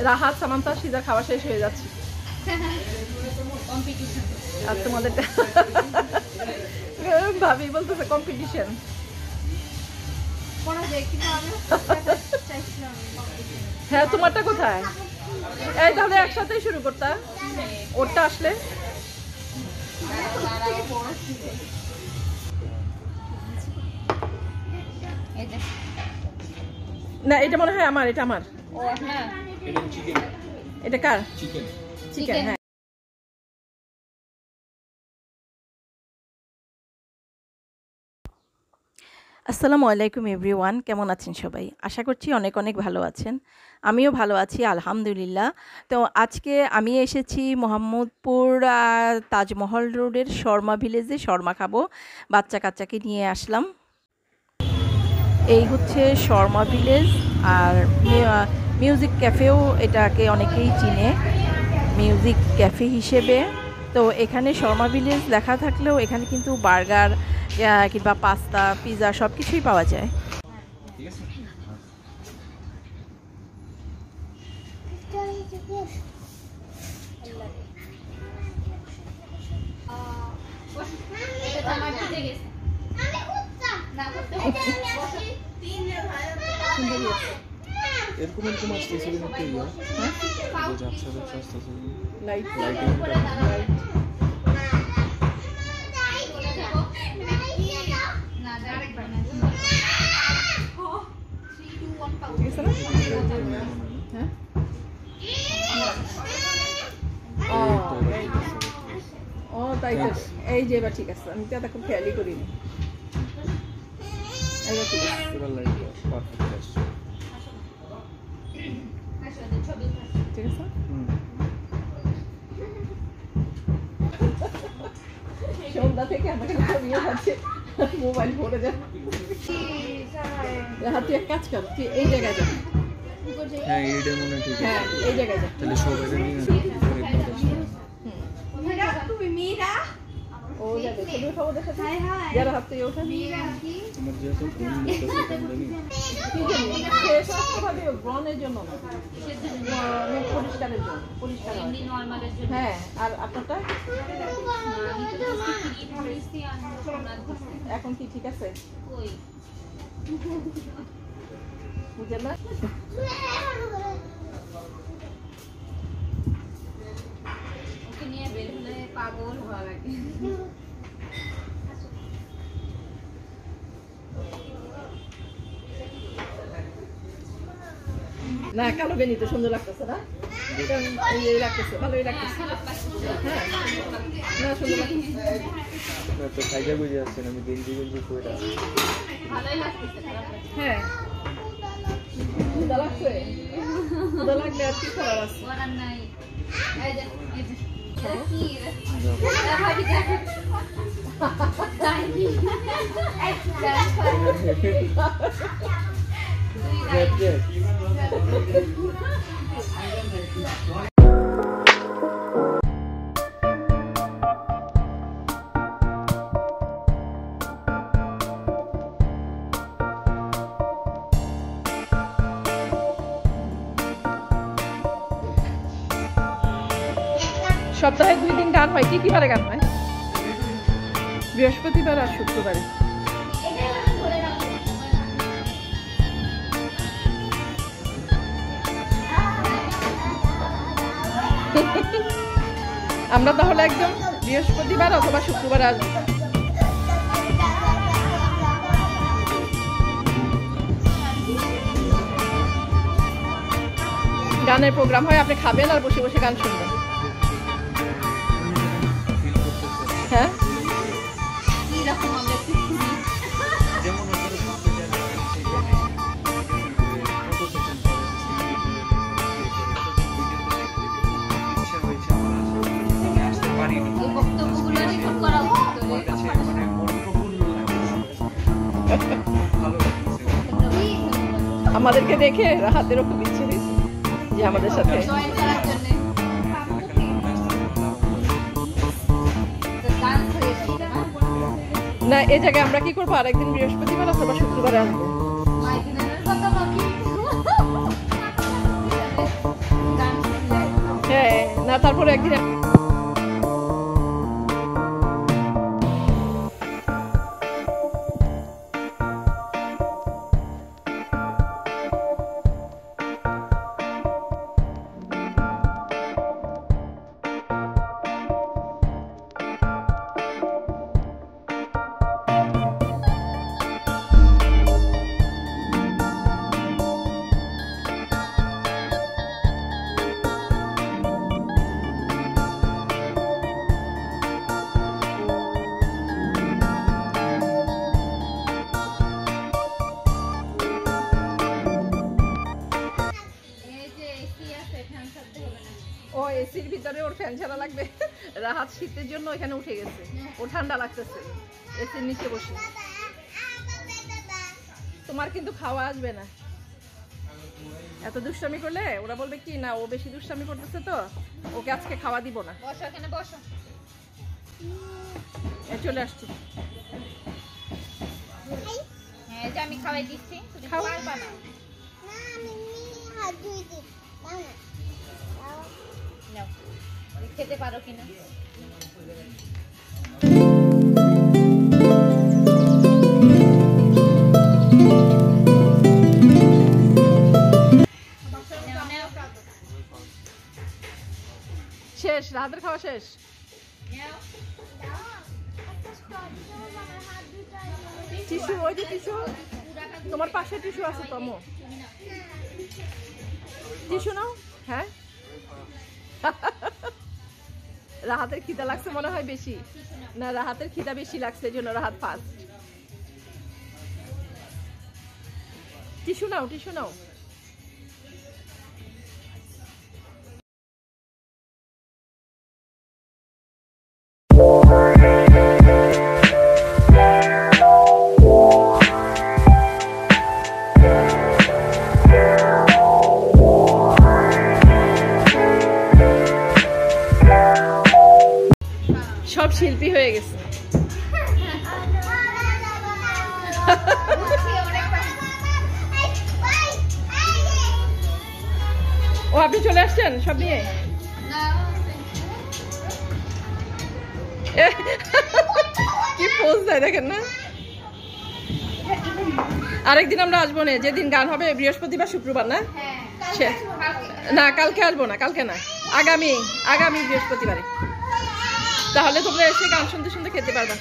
রাহাত সামান্তা সিজা খাওয়া শেষ হয়ে যাচ্ছে আর তোমাদের ভাবি বলতেছে কম্পিটিশন। হ্যাঁ তোমারটা কোথায়? এই তাহলে একসাথেই শুরু করতা, ওরটা আসলে। না এটা মনে হয় আমার, এটা আমার। এটা কার? চিকেন। হ্যাঁ আসসালামু আলাইকুম এভরিওয়ান, কেমন আছেন সবাই? আশা করছি অনেক অনেক ভালো আছেন। আমিও ভালো আছি আলহামদুলিল্লাহ। তো আজকে আমি এসেছি মোহাম্মদপুর তাজমহল রোডের শর্মা ভিলেজে শর্মা খাবো। বাচ্চা কাচ্চাকে নিয়ে আসলাম। এই হচ্ছে শর্মা ভিলেজ, আর মিউজিক ক্যাফেও এটাকে অনেকেই চিনে মিউজিক ক্যাফে হিসেবে। তো এখানে শর্মা ভিলেজ লেখা থাকলেও এখানে কিন্তু বার্গার কিংবা পাস্তা, পিৎজা সব কিছুই পাওয়া যায়। এরকম এরকম আসছে সেদিন একটা ইয়া হ্যাঁ যে ঝাপসা ঝাপসা আসতেছে লাইটিং ও তাই তো, এই যে এবার ঠিক আছে, আমি তো এতক্ষণ খেয়ালই করিনি। এবার ঠিক আছে, এবার লাইট পারফেক্ট আসছে। ঠিক আছে। সন্ধ্যা থেকে আমাকে ছবিও যাচ্ছে, মোবাইল ভরে যাচ্ছে। তুই এক কাজ কর, তুই এই জায়গায় যা। হ্যাঁ এইটা মনে হয় ঠিক আছে। হ্যাঁ এই জায়গায় যা। তাহলে সবাই নিয়ে ও যাবে ছবি খাবো দেখে যারা হাত থেকে ওঠে তোমার যেহেতু ফোন দেখতেছে জানি কি জানি শেষ ভাবে ব্রনের জন্য না, মুখ পরিষ্কারের জন্য, পরিষ্কার এমনি নরমালের জন্য। হ্যাঁ আর আপনারটা এখন কি ঠিক আছে? কই বুঝলেন না? ওকে নিয়ে বের হলে পাগল হওয়া লাগে। না কালো বেনি তো সুন্দর লাগতেছে না, এই লাগতেছে, ভালোই লাগতেছে। হ্যাঁ না সুন্দর লাগতেছে না তো খাইজা বুঝে যাচ্ছে না, আমি গেঞ্জি গেঞ্জি কইরা ভালোই লাগতেছে। হ্যাঁ সুন্দর লাগছে, সুন্দর লাগলে আর কি করার আছে? করার নাই। এই যে এই যে কি ভাবি দেখো তাইনি সপ্তাহে 2 দিন গান হয়। কি বারে গান হয়? বৃহস্পতিবার আর শুক্রবারে। আমরা তাহলে একদম বৃহস্পতিবার অথবা শুক্রবার আসবো। গানের প্রোগ্রাম হয়, আপনি খাবেন আর বসে বসে গান শুনবেন। হ্যাঁ আমাদেরকে দেখে রাহাতেরও খুব ইচ্ছে হয়েছে যে আমাদের সাথে না এই জায়গায় আমরা কি করবো, আরেকদিন বৃহস্পতিবার অথবা শুক্রবারে আসবো। হ্যাঁ, না তারপরে একদিন ও এসির ভিতরে ওর ফ্যান ছাড়া লাগবে। রাহাত শীতের জন্য এখানে উঠে গেছে, ও ঠান্ডা লাগতেছে এসির নিচে বসে। তোমার কিন্তু খাওয়া আসবে না এত দুষ্টামি করলে। ওরা বলবে কি না ও বেশি দুষ্টামি করতেছে, তো ওকে আজকে খাওয়া দিব না। বসো এখানে বসো। চলে আসছি। হ্যাঁ এই যে আমি খাওয়াই দিচ্ছি, তুমি খাওয়া। পারবা না। নাও, খেতে পারো কিনা। শেষ, রাতের খাওয়া শেষ। টিস্যু, ওই যে টিস্যু, তোমার পাশে টিস্যু আছে তো আম্মু, টিস্যু নাও। হ্যাঁ রাহাতের খিদা লাগছে মনে হয় বেশি, না রাহাতের খিদা বেশি লাগছে এই জন্য রাহাত ফার্স্ট। টিস্যু নাও, টিস্যু নাও। সব শিল্পী হয়ে গেছে। ও আপনি চলে আসছেন সব নিয়ে? কি পোজ দেয় দেখেন না। আরেকদিন আমরা আসবো না, যেদিন গান হবে বৃহস্পতিবার শুক্রবার, না না কালকে আসবো না, কালকে না, আগামী বৃহস্পতিবারে। তাহলে তোমরা এসে গান শুনতে শুনতে খেতে পারবা।